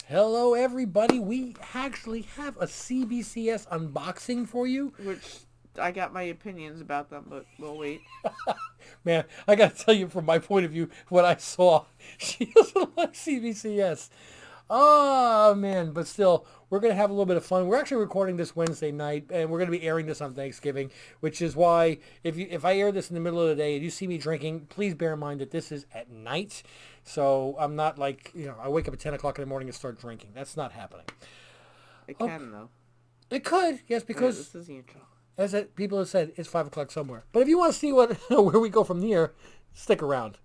Hello, everybody. We actually have a CBCS unboxing for you. Which I got my opinions about them, but we'll wait. Man, I got to tell you from my point of view, what I saw, she doesn't like CBCS. Oh, man. But still, we're going to have a little bit of fun. We're actually recording this Wednesday night, and we're going to be airing this on Thanksgiving, which is why if I air this in the middle of the day and you see me drinking, please bear in mind that this is at night. So I'm not like, I wake up at 10 o'clock in the morning and start drinking. That's not happening. It can, though. It could, yes, because... This is the intro. As people have said, it's 5 o'clock somewhere. But if you want to see where we go from here, stick around.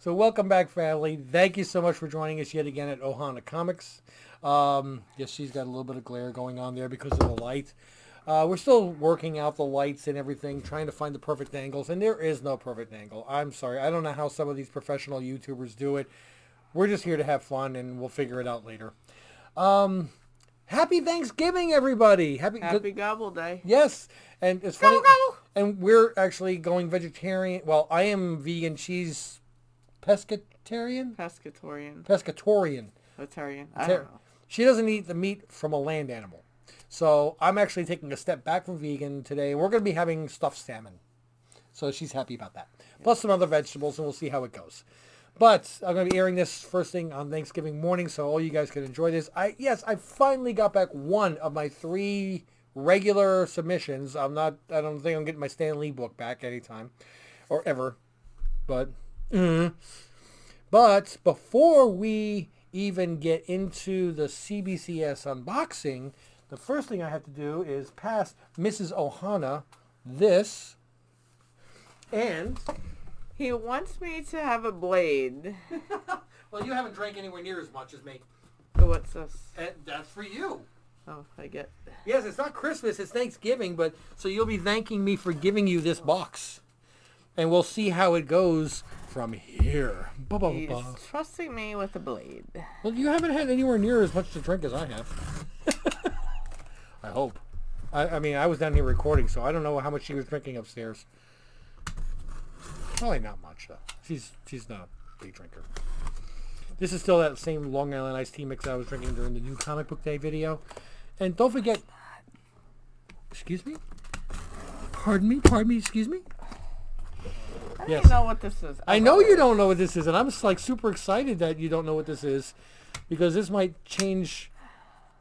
So welcome back, family. Thank you so much for joining us yet again at Ohana Comics. Yes, she's got a little bit of glare going on there because of the light. We're still working out the lights and everything, trying to find the perfect angles, and there is no perfect angle. I'm sorry. I don't know how some of these professional YouTubers do it. We're just here to have fun, and we'll figure it out later. Happy Thanksgiving, everybody. Happy Gobble Day. Yes, and it's funny. Gobble. And we're actually going vegetarian. Well, I am vegan cheese... Pescatarian? Pescatorian. Pescatarian. I don't know. She doesn't eat the meat from a land animal. So I'm actually taking a step back from vegan today. We're going to be having stuffed salmon. So she's happy about that. Yeah. Plus some other vegetables, and we'll see how it goes. But I'm going to be airing this first thing on Thanksgiving morning, so all you guys can enjoy this. I finally got back one of my 3 regular submissions. I don't think I'm getting my Stan Lee book back anytime. Or ever. But... But before we even get into the CBCS unboxing, the first thing I have to do is pass Mrs. Ohana this. And he wants me to have a blade. Well, you haven't drank anywhere near as much as me. So what's this? And that's for you. Oh, I get... Yes, it's not Christmas, it's Thanksgiving, but so you'll be thanking me for giving you this box. And we'll see how it goes from here. He's trusting me with a blade. Well, you haven't had anywhere near as much to drink as I have. I hope. I mean, I was down here recording, so I don't know how much she was drinking upstairs. Probably not much, though. She's not a big drinker. This is still that same Long Island iced tea mix I was drinking during the new comic book day video. And don't forget... Excuse me? Pardon me, excuse me? I don't even know what this is. I know you don't know what this is, and I'm just like super excited that you don't know what this is, because this might change.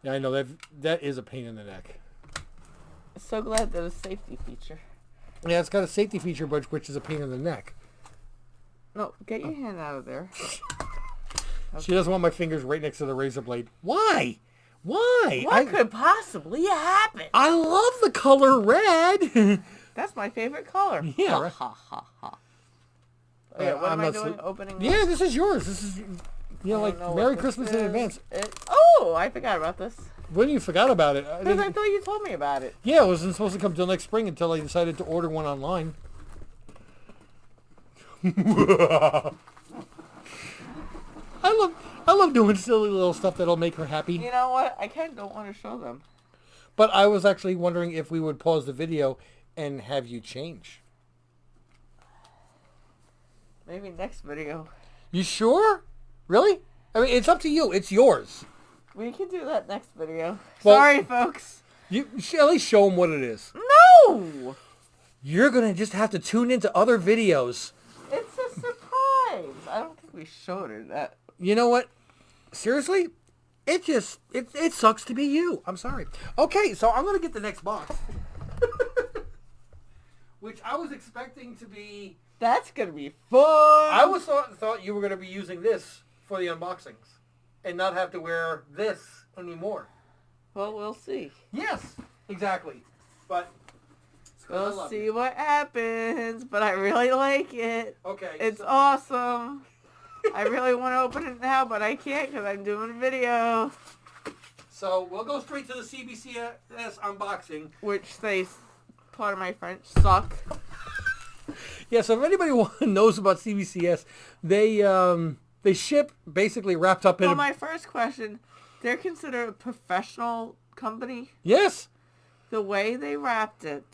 Yeah, I know that is a pain in the neck. So glad there's a safety feature. Yeah, it's got a safety feature, which is a pain in the neck. No, get your hand out of there. Okay. She doesn't want my fingers right next to the razor blade. Why? Why? What could possibly happen? I love the color red. That's my favorite color. Yeah. Right. Ha ha ha. Okay, what am I doing? Opening this? Yeah, this is yours. This is, Merry Christmas in advance. Oh, I forgot about this. When you forgot about it? Because I thought you told me about it. Yeah, it wasn't supposed to come till next spring until I decided to order one online. I love doing silly little stuff that'll make her happy. You know what? I kind of don't want to show them. But I was actually wondering if we would pause the video and have you change. Maybe next video. You sure? Really? I mean, it's up to you. It's yours. We can do that next video. Well, sorry, folks. You at least show them what it is. No! You're going to just have to tune into other videos. It's a surprise. I don't think we showed her that. You know what? Seriously? It sucks to be you. I'm sorry. Okay, so I'm going to get the next box. Which I was expecting to be... That's going to be fun. I thought you were going to be using this for the unboxings. And not have to wear this anymore. Well, we'll see. Yes, exactly. But... We'll see what happens. But I really like it. Okay. It's awesome. I really want to open it now, but I can't because I'm doing a video. So we'll go straight to the CBCS unboxing. Which they, pardon my French, suck. Yeah, so if anybody knows about CBCS, they ship basically wrapped up in Well, my first question, they're considered a professional company. Yes. The way they wrapped it,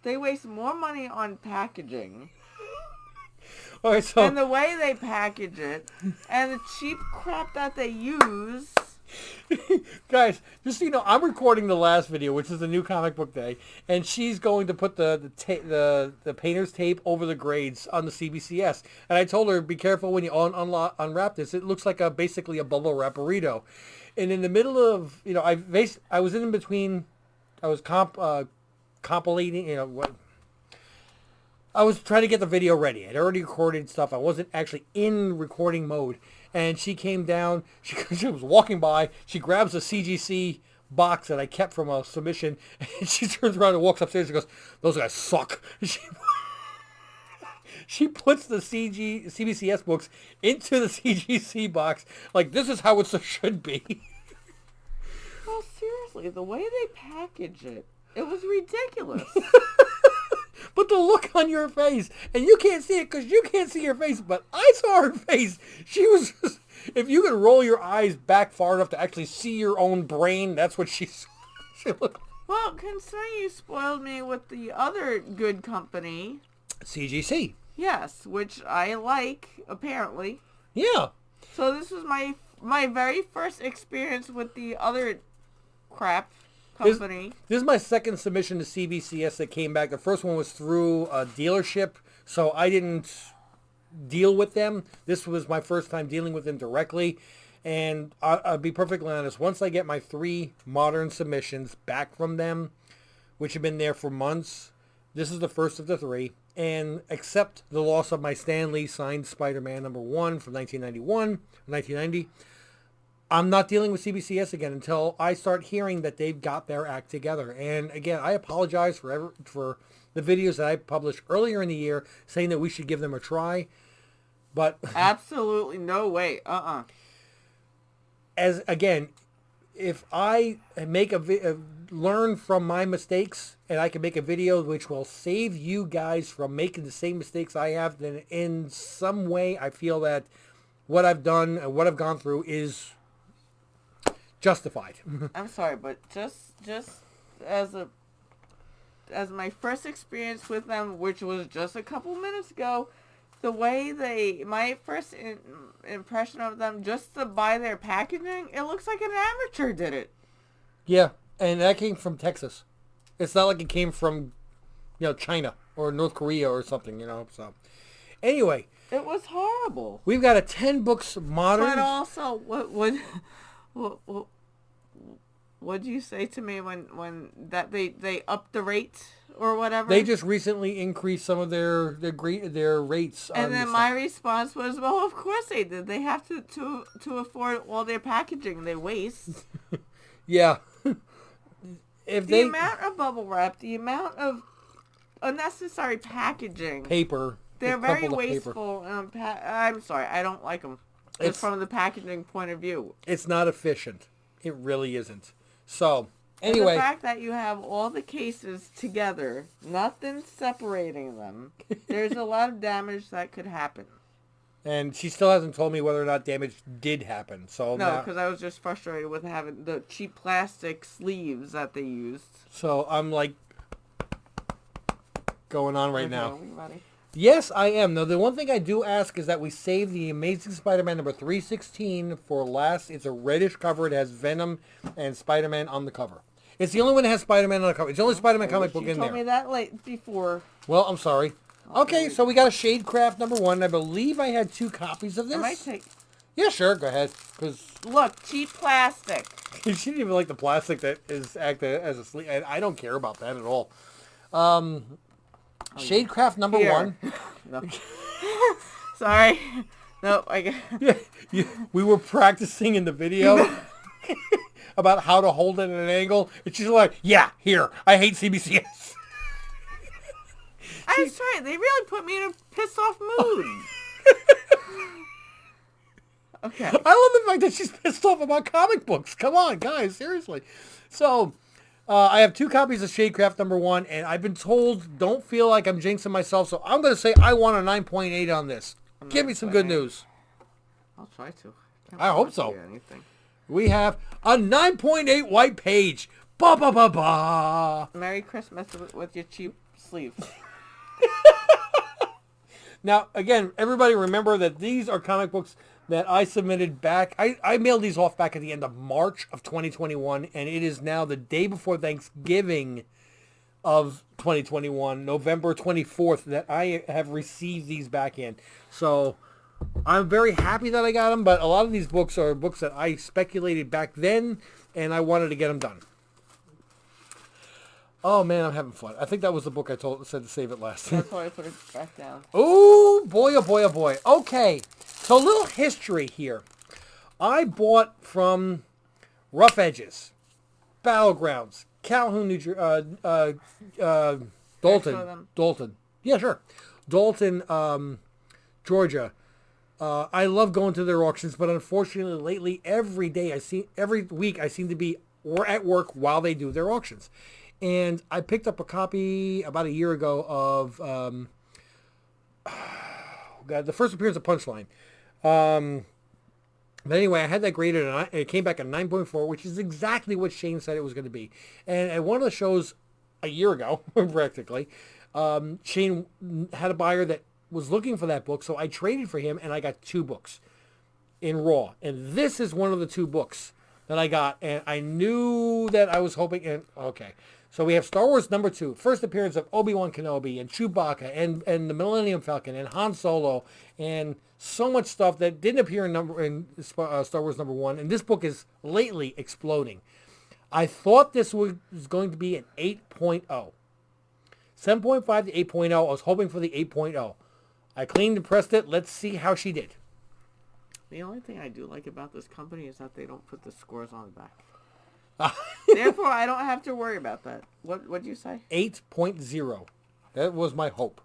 they waste more money on packaging. All right, so And the way they package it, and the cheap crap that they use. guys, just so you know, I'm recording the last video, which is the new comic book day, and she's going to put the painter's tape over the grades on the CBCS. And I told her, be careful when you unwrap this. It looks like basically a bubble wrap burrito. And in the middle of, I was in between. I was compilating, what. I was trying to get the video ready. I'd already recorded stuff. I wasn't actually in recording mode. And she came down. She was walking by. She grabs a CGC box that I kept from a submission. And she turns around and walks upstairs and goes, those guys suck. She puts the CBCS books into the CGC box. Like, this is how it should be. Well, seriously, the way they package it, it was ridiculous. But the look on your face, and you can't see it because you can't see your face, but I saw her face. She was just, if you could roll your eyes back far enough to actually see your own brain, that's what she looked. Well, considering you spoiled me with the other good company. CGC. Yes, which I like, apparently. Yeah. So this was my very first experience with the other crap company. This is my second submission to CBCS that came back. The first one was through a dealership, so I didn't deal with them. This was my first time dealing with them directly. And I'll be perfectly honest, once I get my 3 modern submissions back from them, which have been there for months, this is the first of the 3. And accept the loss of my Stan Lee signed Spider-Man #1 from 1990, I'm not dealing with CBCS again until I start hearing that they've got their act together. And again, I apologize for the videos that I published earlier in the year saying that we should give them a try. But absolutely no way. As again, if I make learn from my mistakes and I can make a video which will save you guys from making the same mistakes I have, then in some way I feel that what I've done and what I've gone through is justified. I'm sorry, but just as my first experience with them, which was just a couple minutes ago, the way my first impression of them, just to buy their packaging, it looks like an amateur did it. Yeah, and that came from Texas. It's not like it came from, China or North Korea or something, so. Anyway. It was horrible. We've got a 10 books modern. But also, what do you say to me when that they upped the rate or whatever? They just recently increased some of their rates. And then my response was, well, of course they did. They have to afford all their packaging they waste. Yeah. The amount of bubble wrap, the amount of unnecessary packaging. Paper. They're very wasteful. I'm sorry, I don't like them. It's from the packaging point of view. It's not efficient. It really isn't. So, anyway. And the fact that you have all the cases together, nothing separating them, there's a lot of damage that could happen. And she still hasn't told me whether or not damage did happen. So no, because I was just frustrated with having the cheap plastic sleeves that they used. So I'm like going on right now. Are we ready? Yes, I am. Now, the one thing I do ask is that we save the Amazing Spider-Man number 316 for last. It's a reddish cover. It has Venom and Spider-Man on the cover. It's the only one that has Spider-Man on the cover. It's the only Spider-Man comic book in there. You told me that late before. Well, I'm sorry. Okay, so we got a Shadecraft number 1. I believe I had 2 copies of this. I might take... Yeah, sure. Go ahead. Look, cheap plastic. She didn't even like the plastic that is acted as a sleeve. I don't care about that at all. Shadecraft number 1. No. Sorry. No, I get... we were practicing in the video about how to hold it at an angle. And she's like, yeah, here. I hate CBCS. I'm sorry. They really put me in a pissed off mood. Okay. I love the fact that she's pissed off about comic books. Come on, guys. Seriously. So... I have 2 copies of Shadecraft #1, and I've been told don't feel like I'm jinxing myself, so I'm going to say I want a 9.8 on this. Give me some good news. I'll try to. I hope so. Anything. We have a 9.8 white page. Ba ba ba ba. Merry Christmas with your cheap sleeves. Now, again, everybody remember that these are comic books that I submitted back. I mailed these off back at the end of March of 2021, and it is now the day before Thanksgiving of 2021, November 24th, that I have received these back in. So I'm very happy that I got them, but a lot of these books are books that I speculated back then, and I wanted to get them done. Oh, man, I'm having fun. I think that was the book I said to save it last. That's why I put it back down. Oh, boy, oh, boy, oh, boy. Okay, so a little history here. I bought from Rough Edges, Battlegrounds, Calhoun, New Jersey, Dalton. Yeah, sure. Dalton, Georgia. I love going to their auctions, but unfortunately lately, every week I seem to be at work while they do their auctions. And I picked up a copy about a year ago of the first appearance of Punchline. But anyway, I had that graded, and it came back at 9.4, which is exactly what Shane said it was going to be. And at one of the shows a year ago, practically, Shane had a buyer that was looking for that book, so I traded for him, and I got 2 books in Raw. And this is one of the 2 books that I got, and I knew that I was hoping, and okay. So we have Star Wars #2, first appearance of Obi-Wan Kenobi and Chewbacca and the Millennium Falcon and Han Solo and so much stuff that didn't appear in Star Wars #1. And this book is lately exploding. I thought this was going to be an 8.0. 7.5 to 8.0. I was hoping for the 8.0. I cleaned and pressed it. Let's see how she did. The only thing I do like about this company is that they don't put the scores on the back. Therefore, I don't have to worry about that. What'd you say? 8.0. That was my hope.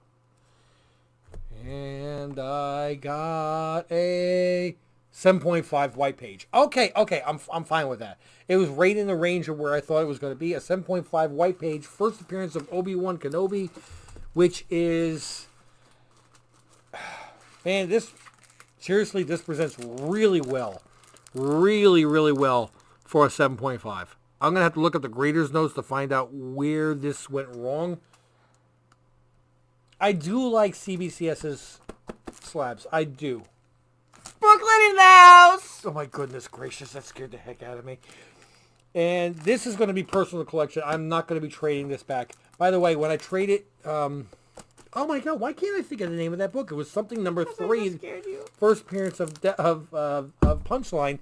And I got a 7.5 white page. Okay, I'm fine with that. It was right in the range of where I thought it was going to be. A 7.5 white page, first appearance of Obi-Wan Kenobi, which is... Man, this presents really well. Really, really well for a 7.5. I'm going to have to look at the grader's notes to find out where this went wrong. I do like CBCS's slabs. I do. Brooklyn in the house! Oh my goodness gracious, that scared the heck out of me. And this is going to be personal collection. I'm not going to be trading this back. By the way, when I trade it... oh my god, why can't I think of the name of that book? It was something #3. First appearance of Punchline.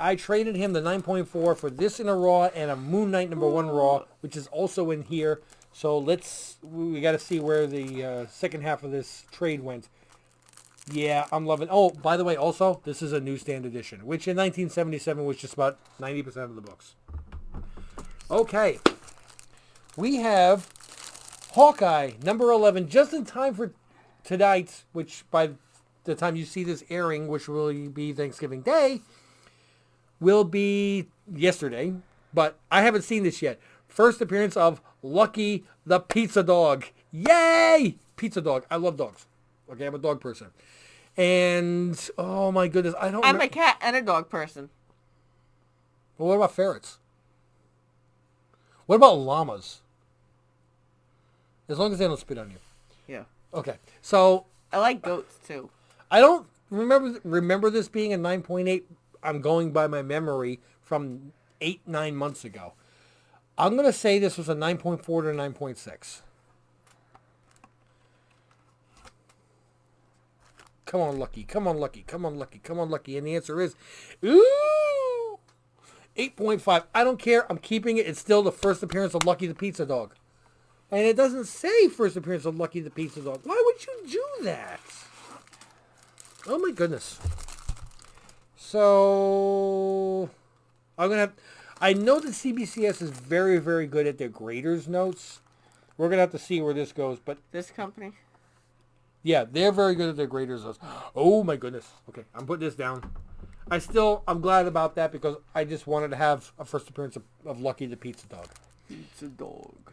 I traded him the 9.4 for this in a Raw and a Moon Knight #1 Raw, which is also in here. So we got to see where the second half of this trade went. Yeah, I'm loving. Oh, by the way, also, this is a newsstand edition, which in 1977 was just about 90% of the books. Okay. We have Hawkeye, #11, just in time for tonight, which by the time you see this airing, which will be Thanksgiving Day, will be yesterday, but I haven't seen this yet. First appearance of Lucky the Pizza Dog. Yay! Pizza Dog. I love dogs. Okay, I'm a dog person. And, oh my goodness, I'm a cat and a dog person. Well, what about ferrets? What about llamas? As long as they don't spit on you. Yeah. Okay, so... I like goats, too. I don't remember this being a 9.8. I'm going by my memory from 8-9 months ago. I'm going to say this was a 9.4 to 9.6. Come on, Lucky. Come on, Lucky. Come on, Lucky. Come on, Lucky. And the answer is, ooh, 8.5. I don't care. I'm keeping it. It's still the first appearance of Lucky the Pizza Dog. And it doesn't say first appearance of Lucky the Pizza Dog. Why would you do that? Oh, my goodness. So, I know that CBCS is very, very good at their graders notes. We're going to have to see where this goes, but... This company? Yeah, they're very good at their graders notes. Oh, my goodness. Okay, I'm putting this down. I'm glad about that because I just wanted to have a first appearance of Lucky the Pizza Dog. Pizza dog.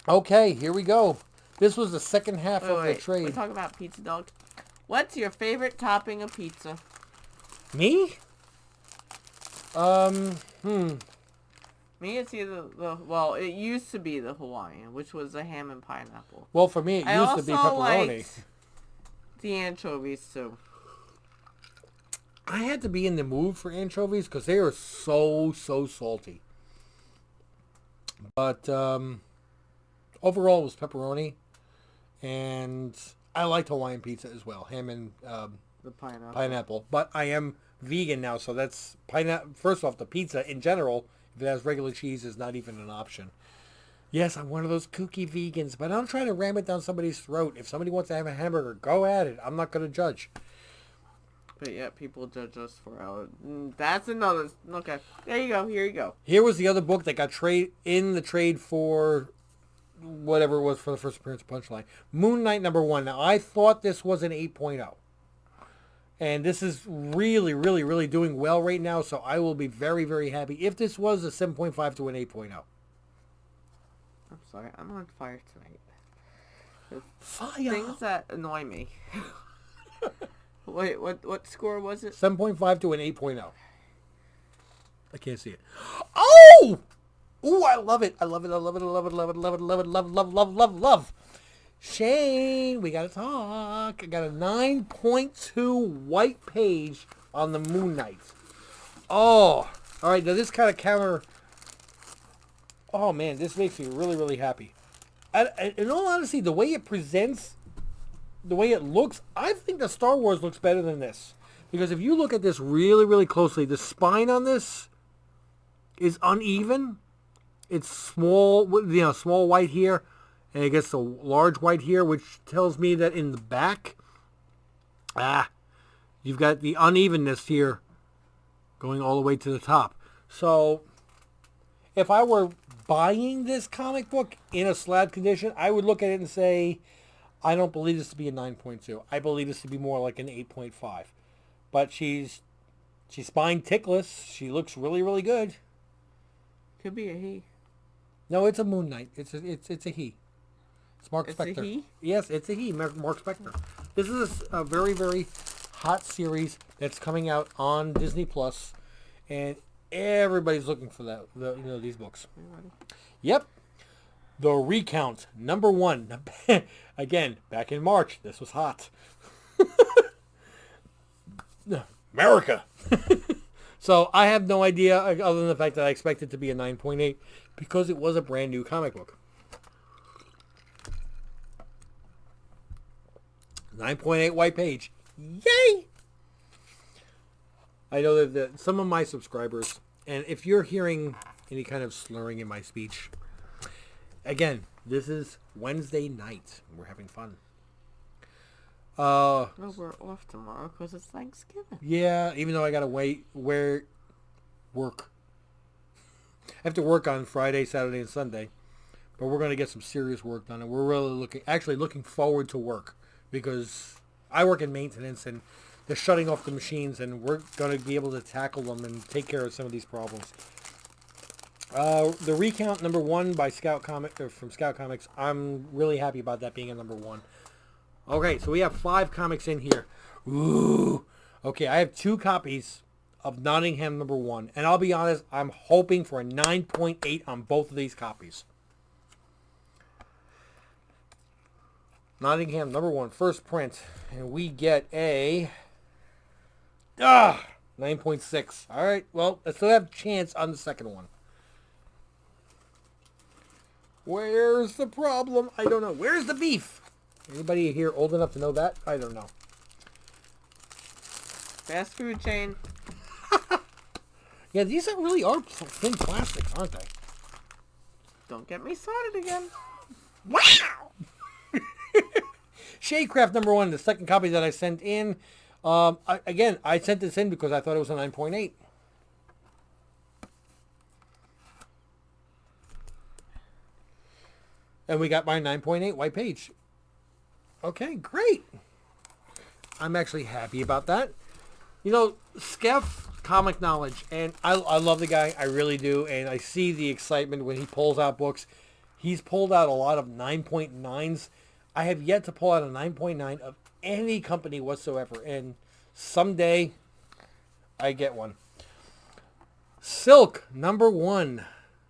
Okay, here we go. This was the second half of the We're trade. talking about pizza dog. What's your favorite topping of pizza? Me? Me, it's either well, it used to be the Hawaiian, which was the ham and pineapple. Well, for me, it used to be also pepperoni. liked the anchovies too. I had to be in the mood for anchovies because they are so salty. But overall, it was pepperoni, and I liked Hawaiian pizza as well, ham and The pineapple. pineapple. But I am vegan now, so that's pineapple. First off, the pizza in general, if it has regular cheese, is not even an option. Yes, I'm one of those kooky vegans, but I'm trying to ram it down somebody's throat. If somebody wants to have a hamburger, go at it. I'm not going to judge. But yeah, people judge us for our... That's another... Okay, there you go. Here you go. Here was the other book that got in the trade for whatever it was for the first appearance of Punchline. Moon Knight #1. Now, I thought this was an 8.0. And this is really doing well right now, so I will be very happy if this was a 7.5 to an 8.0. I'm sorry, I'm on fire tonight. Fire! Things that annoy me. Wait, what score was it? 7.5 to an 8.0. I can't see it. Oh! Ooh, I love it. I love it. Love. Shane, we gotta talk. I got a 9.2 white page on the Moon Knight. Oh, all right. Now this kind of counter. Oh man, this makes me really happy. In all honesty, the way it presents, the way it looks, I think the Star Wars looks better than this. Because if you look at this really closely, the spine on this is uneven. It's small, small white here. And it gets a large white here, which tells me that in the back, you've got the unevenness here going all the way to the top. So, if I were buying this comic book in a slab condition, I would look at it and say, I don't believe this to be a 9.2. I believe this to be more like an 8.5. But she's spine tickless. She looks really good. Could be a he. No, it's a Moon Knight. It's a he. It's Mark Spector. It's a he? Yes, it's a he, Mark Spector. This is a very hot series that's coming out on Disney Plus, and everybody's looking for that. These books. Yep. The Recount #1. Again, back in March. This was hot. America. So I have no idea other than the fact that I expect it to be a 9.8 because it was a brand new comic book. 9.8 white page. Yay! I know that some of my subscribers, and if you're hearing any kind of slurring in my speech, again, this is Wednesday night. We're having fun. Well, we're off tomorrow because it's Thanksgiving. Yeah, even though I gotta work. I have to work on Friday, Saturday, and Sunday, but we're gonna get some serious work done, and we're really looking forward to work because I work in maintenance and they're shutting off the machines, and we're gonna be able to tackle them and take care of some of these problems. The Recount #1 by from Scout Comics. I'm really happy about that being a #1. Okay, so we have 5 comics in here. Ooh. Okay, I have 2 copies of Nottingham #1. And I'll be honest, I'm hoping for a 9.8 on both of these copies. Nottingham #1, first print. And we get a 9.6. All right, well, I still have a chance on the second one. Where's the problem? I don't know. Where's the beef? Anybody here old enough to know that? I don't know. Fast food chain. Yeah, these really are thin plastics, aren't they? Don't get me started again. Wow! Shadecraft #1, the second copy that I sent in. I sent this in because I thought it was a 9.8. And we got my 9.8 white page. Okay, great. I'm actually happy about that. Scout comic knowledge. And I love the guy. I really do. And I see the excitement when he pulls out books. He's pulled out a lot of 9.9s. I have yet to pull out a 9.9 of any company whatsoever. And someday I get one. Silk, #1.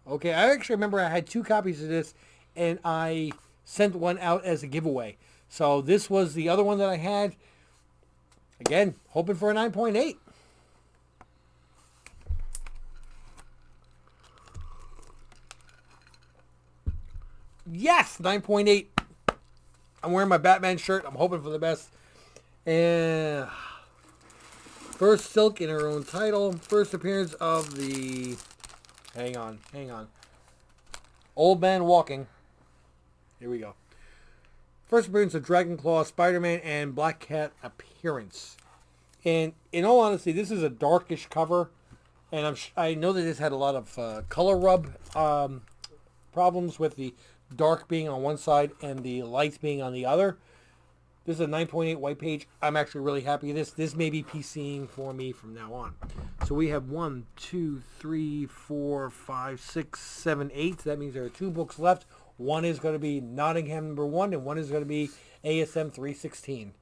Okay, I actually remember I had 2 copies of this, and I sent one out as a giveaway. So this was the other one that I had. Again, hoping for a 9.8. Yes, 9.8. I'm wearing my Batman shirt. I'm hoping for the best. And first Silk in her own title. First appearance of the... Hang on. Old Man Walking. Here we go. First appearance of Dragonclaw, Spider-Man, and Black Cat appearance. And in all honesty, this is a darkish cover. And I know that this had a lot of color rub problems with the dark being on one side and the light being on the other. This is a 9.8 white page. I'm actually really happy with this. This may be PCing for me from now on. So we have 1, 2, 3, 4, 5, 6, 7, 8. That means there are 2 books left. One is going to be Nottingham #1, and one is going to be ASM 316.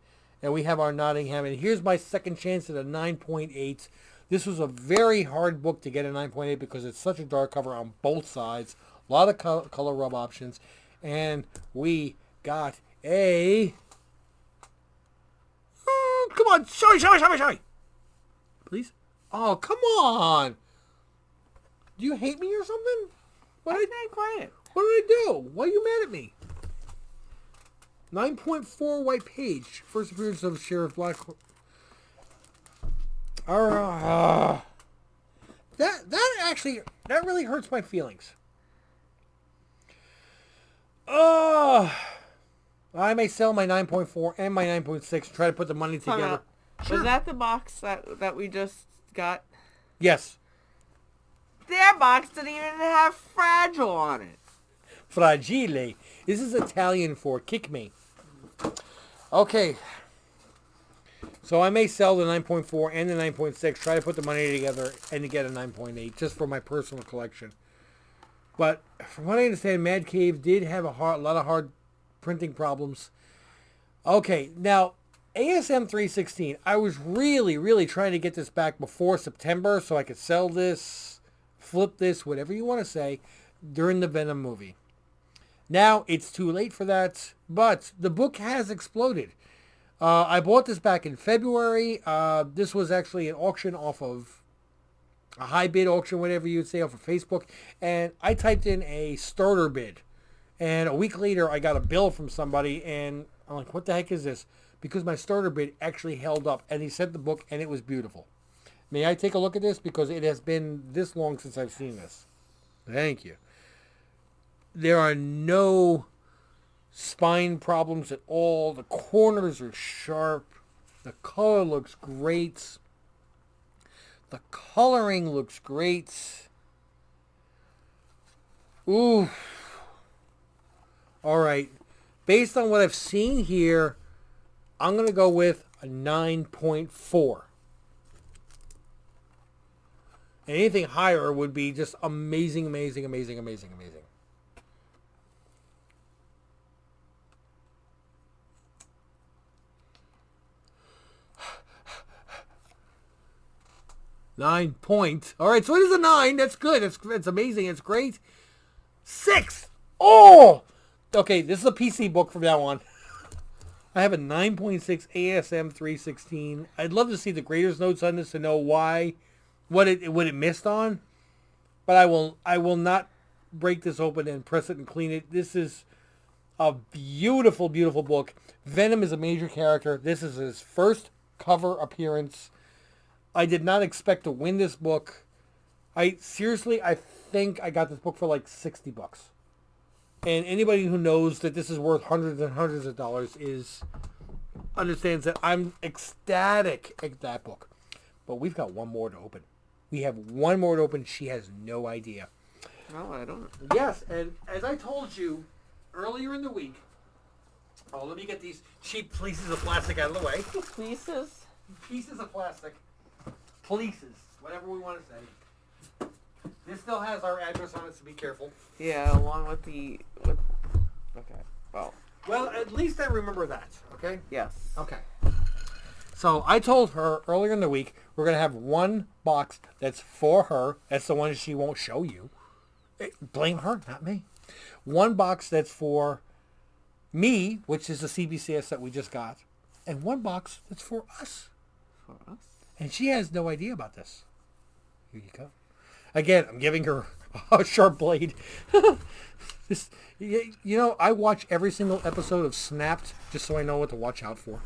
And we have our Nottingham. And here's my second chance at a 9.8. This was a very hard book to get a 9.8 because it's such a dark cover on both sides. A lot of color rub options. And we got a... come on. Show me. Please? Oh, come on. Do you hate me or something? What did I quiet? What did I do? Why are you mad at me? 9.4 white page. First appearance of Sheriff Black. That really hurts my feelings. I may sell my 9.4 and my 9.6. Try to put the money together. Sure. Was that the box that we just got? Yes. Their box didn't even have Fragile on it. Fragile. This is Italian for kick me. Okay. So I may sell the 9.4 and the 9.6. Try to put the money together and to get a 9.8 just for my personal collection. But from what I understand, Mad Cave did have a lot of hard printing problems. Okay, now ASM 316. I was really trying to get this back before September so I could sell this, flip this, whatever you want to say, during the Venom movie. Now it's too late for that, but the book has exploded. I bought this back in February. This was actually an auction off of a high bid auction, whatever you'd say, off of Facebook, and I typed in a starter bid. And a week later, I got a bill from somebody, and I'm like, what the heck is this? Because my starter bid actually held up, and he sent the book, and it was beautiful. May I take a look at this? Because it has been this long since I've seen this. Thank you. There are no spine problems at all. The corners are sharp. The color looks great. The coloring looks great. Ooh. All right. Based on what I've seen here, I'm going to go with a 9.4. Anything higher would be just amazing. 9 point. All right, so it is a 9. That's good. It's amazing. It's great. 6. Oh! Okay, this is a PC book from now on. I have a 9.6 ASM 316. I'd love to see the graders notes on this to know what it missed on. But I will not break this open and press it and clean it. This is a beautiful book. Venom is a major character. This is his first cover appearance. I did not expect to win this book. I think I got this book for like $60. And anybody who knows that this is worth hundreds and hundreds of dollars understands that I'm ecstatic at that book. But we've got one more to open. We have one more to open. She has no idea. No, I don't. Yes, and as I told you earlier in the week, let me get these cheap pieces of plastic out of the way. Pieces of plastic. polices, whatever we want to say. This still has our address on it, so be careful. Yeah, along with the... Okay, Well, at least I remember that, okay? Yes. Okay. So I told her earlier in the week we're going to have one box that's for her. That's the one she won't show you. Blame her, not me. One box that's for me, which is the CBCS that we just got. And one box that's for us. For us? And she has no idea about this. Here you go. Again, I'm giving her a sharp blade. This, I watch every single episode of Snapped just so I know what to watch out for.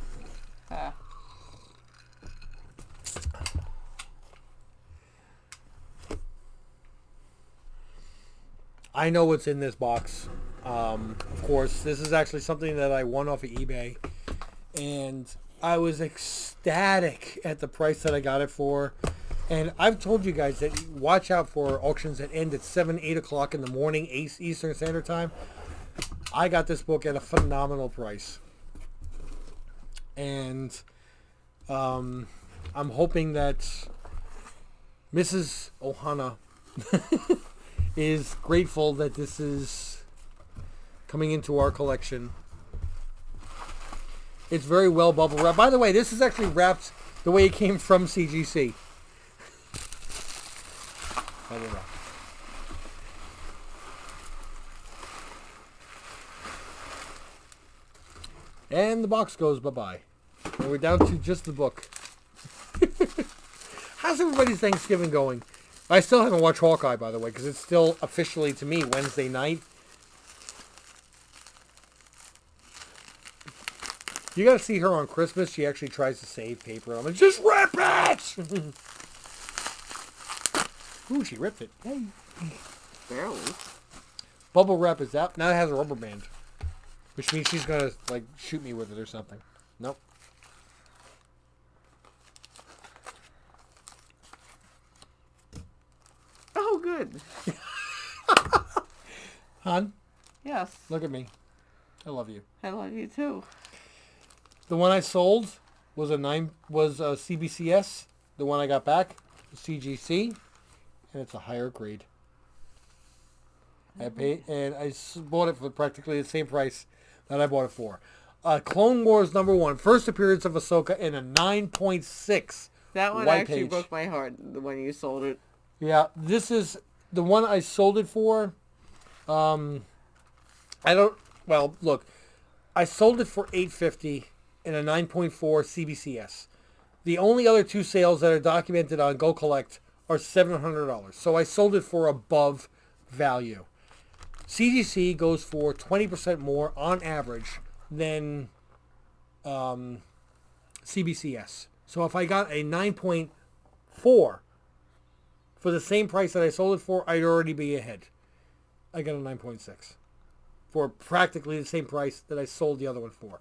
I know what's in this box. Of course, this is actually something that I won off of eBay. And I was ecstatic at the price that I got it for. And I've told you guys that watch out for auctions that end at 7, 8 o'clock in the morning, Eastern Standard Time. I got this book at a phenomenal price. And I'm hoping that Mrs. Ohana is grateful that this is coming into our collection. It's very well bubble wrapped. By the way, this is actually wrapped the way it came from CGC. Bubble wrap. And the box goes bye-bye. And we're down to just the book. How's everybody's Thanksgiving going? I still haven't watched Hawkeye, by the way, because it's still officially, to me, Wednesday night. You got to see her on Christmas. She actually tries to save paper. I'm like, just rip it! Ooh, she ripped it. Hey. Barely. Bubble wrap is out. Now it has a rubber band. Which means she's going to, like, shoot me with it or something. Nope. Oh, good. Hon? Yes. Look at me. I love you. I love you, too. The one I sold was a CBCS. The one I got back was CGC. And it's a higher grade. I paid, and I bought it for practically the same price that I bought it for. Clone Wars #1, first appearance of Ahsoka in a 9.6. That one white actually page. broke my heart when you sold it. Yeah, this is the one I sold it for. Look, I sold it for $850 in a 9.4 CBCS. The only other two sales that are documented on Go Collect are $700. So I sold it for above value. CGC goes for 20% more on average than CBCS. So if I got a 9.4 for the same price that I sold it for, I'd already be ahead. I got a 9.6 for practically the same price that I sold the other one for.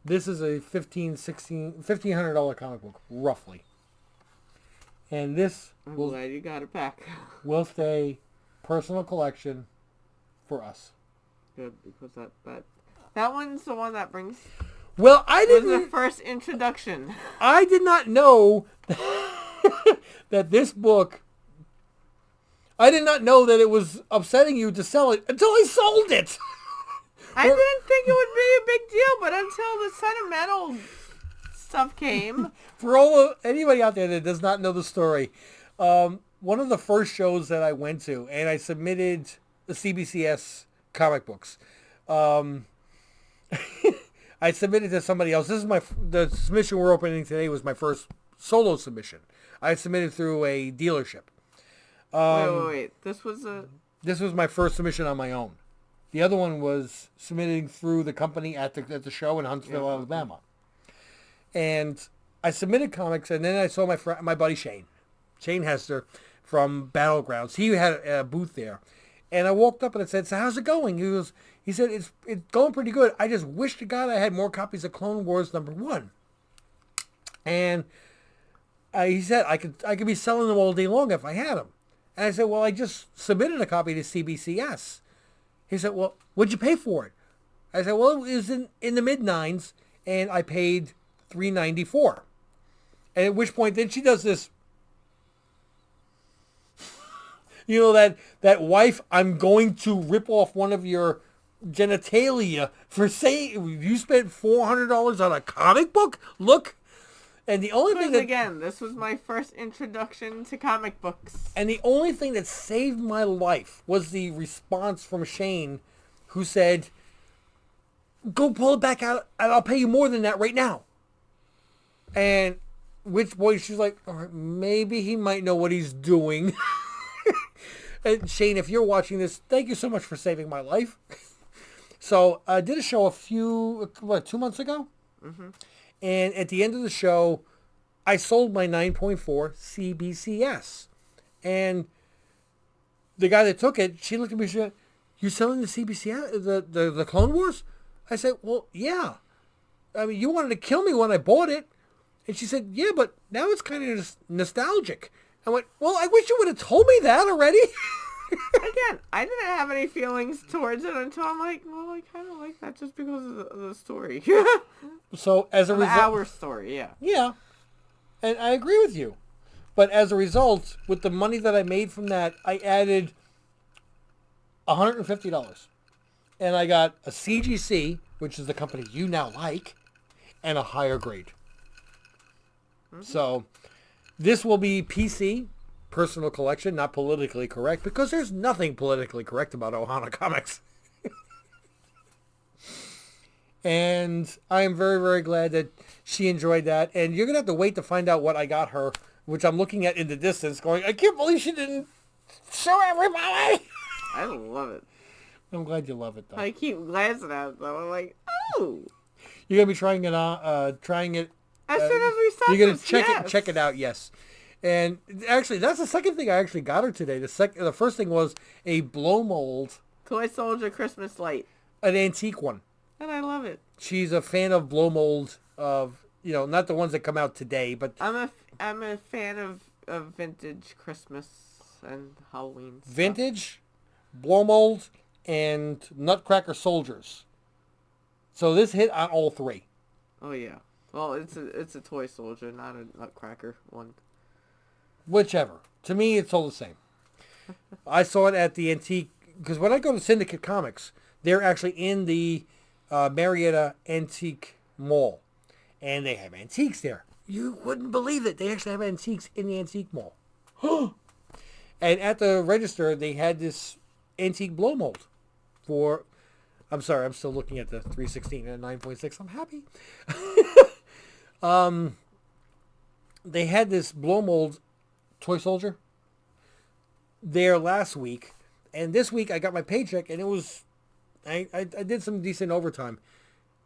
This is a $1,500 comic book, roughly. And this I'm glad you got it back. will stay personal collection for us. Good, because that one's the one that brings... Well, I was didn't... the first introduction. I did not know that this book... I did not know that it was upsetting you to sell it until I sold it. I didn't think it would be a big deal, but until the sentimental stuff came. For anybody out there that does not know the story, one of the first shows that I went to, and I submitted the CBCS comic books. I submitted to somebody else. The submission we're opening today was my first solo submission. I submitted through a dealership. Wait. This was my first submission on my own. The other one was submitting through the company at the show in Huntsville, Alabama. And I submitted comics, and then I saw my buddy Shane Hester from Battlegrounds. He had a booth there. And I walked up and I said, "So how's it going?" He said, it's going pretty good. I just wish to God I had more copies of Clone Wars #1. And he said, I could be selling them all day long if I had them. And I said, well, I just submitted a copy to CBCS. He said, well, what'd you pay for it? I said, well, it was in the mid-9s, and I paid $394. And at which point, then she does this You know, that wife, I'm going to rip off one of your genitalia for saying you spent $400 on a comic book? Look. And the only thing Because that... again, this was my first introduction to comic books. And the only thing that saved my life was the response from Shane, who said, go pull it back out and I'll pay you more than that right now. And which boy, she's like, all right, maybe he might know what he's doing. And Shane, if you're watching this, thank you so much for saving my life. So I did a show 2 months ago? Mm-hmm. And at the end of the show, I sold my 9.4 CBCS. And the guy that took it, she looked at me and she said, you're selling the CBCS, the Clone Wars? I said, well, yeah. I mean, you wanted to kill me when I bought it. And she said, yeah, but now it's kind of nostalgic. I went, well, I wish you would have told me that already. Again, I didn't have any feelings towards it until I'm like, well, I kind of like that just because of the story. So as a result... Our story, yeah. Yeah. And I agree with you. But as a result, with the money that I made from that, I added $150. And I got a CGC, which is the company you now like, and a higher grade. Mm-hmm. So this will be PC, personal collection, not politically correct, because there's nothing politically correct about Ohana comics. And I am very, very glad that she enjoyed that. And you're going to have to wait to find out what I got her, which I'm looking at in the distance going, I can't believe she didn't show everybody. I love it. I'm glad you love it, though. I keep glancing at it, though. I'm like, oh. You're going to be trying it as soon as we start you're going this, to check it out, yes. And actually, that's the second thing I actually got her today. The first thing was a blow mold. Toy Soldier Christmas light. An antique one. And I love it. She's a fan of blow mold of, not the ones that come out today, but... I'm a fan of vintage Christmas and Halloween stuff. Vintage, blow mold, and Nutcracker Soldiers. So this hit on all three. Oh, yeah. Well, it's a Toy Soldier, not a Nutcracker one. Whichever. To me, it's all the same. I saw it at the antique... Because when I go to Syndicate Comics, they're actually in the... Marietta Antique Mall. And they have antiques there. You wouldn't believe it. They actually have antiques in the antique mall. And at the register, they had this antique blow mold for... I'm sorry, I'm still looking at the 316 and 9.6. I'm happy. They had this blow mold Toy Soldier there last week. And this week, I got my paycheck, and it was... I did some decent overtime,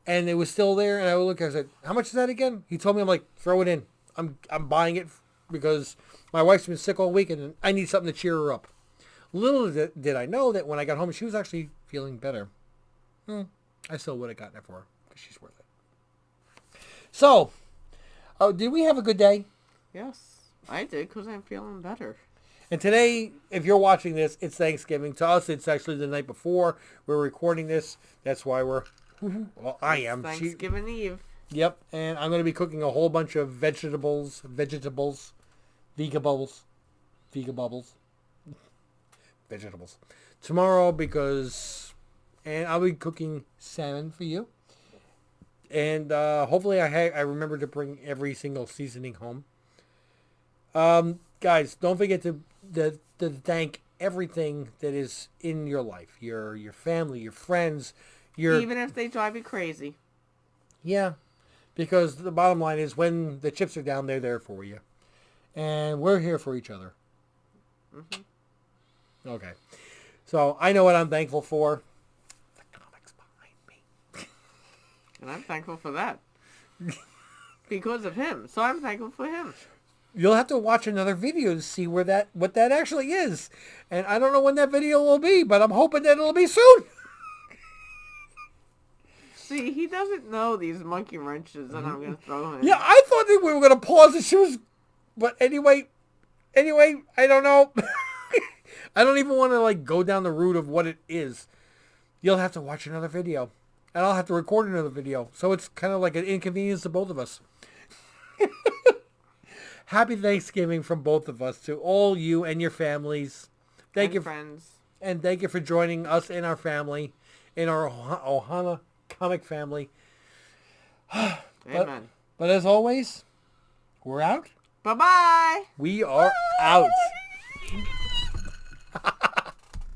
and it was still there. And I would look, I said, "How much is that again?" He told me, "I'm like, throw it in. I'm buying it because my wife's been sick all week, and I need something to cheer her up." Little did I know that when I got home, she was actually feeling better. I still would have gotten it for her because she's worth it. So, did we have a good day? Yes, I did because I'm feeling better. And today, if you're watching this, it's Thanksgiving. To us, it's actually the night before we're recording this. That's why we're... Well, I am. Thanksgiving Eve. Yep. And I'm going to be cooking a whole bunch of vegetables, vegetables, tomorrow because... And I'll be cooking salmon for you. And hopefully I remember to bring every single seasoning home. Guys, don't forget to thank everything that is in your life. Your family, your friends, even if they drive you crazy. Yeah. Because the bottom line is when the chips are down, they're there for you. And we're here for each other. Mm-hmm. Okay. So I know what I'm thankful for. The comics behind me. And I'm thankful for that. Because of him. So I'm thankful for him. You'll have to watch another video to see what that actually is. And I don't know when that video will be, but I'm hoping that it'll be soon. See, he doesn't know these monkey wrenches that I'm going to throw him. Yeah, I thought that we were going to pause and she was... But anyway, I don't know. I don't even want to go down the route of what it is. You'll have to watch another video. And I'll have to record another video. So it's kind of like an inconvenience to both of us. Happy Thanksgiving from both of us to all you and your families. Thank you, friends. and thank you for joining us in our family, in our Ohana comic family. Amen. But as always, we're out. Bye-bye. We are out.